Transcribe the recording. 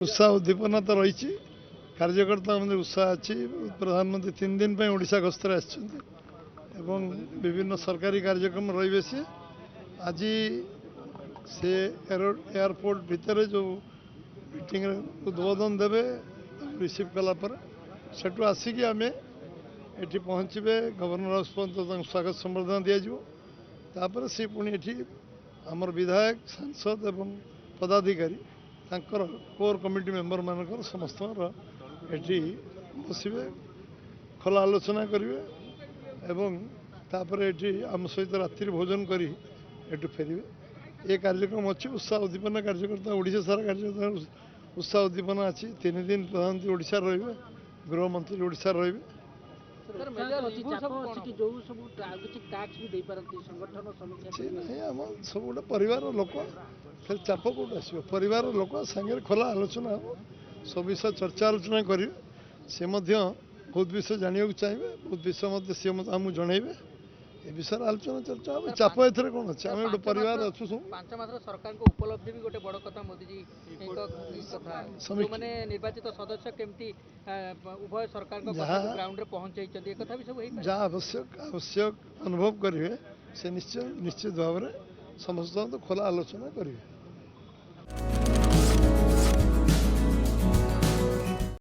उत्साह उद्दीपना तो रही कार्यकर्ता मतलब उत्साह अच्छी। प्रधानमंत्री 3 दिन ओडिशा गस्तर एवं विभिन्न सरकारी कार्यक्रम रही सी आज से एयरपोर्ट भितर जो मीटिंग उद्बोधन देवे रिसीव कलापर सेठू आसिक आम ये पहुँचे गवर्नर हाउस पर्यटन स्वागत संबर्धना दिजापर सी पुणी ये आमर विधायक सांसद एवं पदाधिकारी तांकर कोर कमिटी मेंबर मानकर समस्त ये बसवे खोला आलोचना करेंगे एवं तापर ये आम सहित रात्रि भोजन करी एटू फेरवे ये कार्यक्रम अच्छी उत्साह उद्दीपना कार्यकर्ता ओडिशा सारा कार्यकर्ता उत्साह उद्दीपना अच्छी 3 दिन प्रधानमंत्री ओडिशा रे गृहमंत्री ओडिशा रे सब गोटे परिवार लोक फिर चाप कौट आस परिवार लोक सागर खोला आलोचना हम सब विषय चर्चा आलोचना करेंगे सी बहुत विषय जानवा चाहिए बहुत विषय सी आमको जनइबे ए विषय आलोचना चर्चा हम चाप एथरे कौन अच्छे आम गोटे परिवार अच्छु सब 5 मास सरकार को उपलब्धि भी गोटे बड़ कथा मोदी जी माने निर्वाचित सदस्य केमती उभय सरकार को ग्राउंड रे पहुंचाई ए कथा भी सब जहाँ आवश्यक अनुभव करेंगे से निश्चित भाव में समस्त खोला आलोचना करेंगे।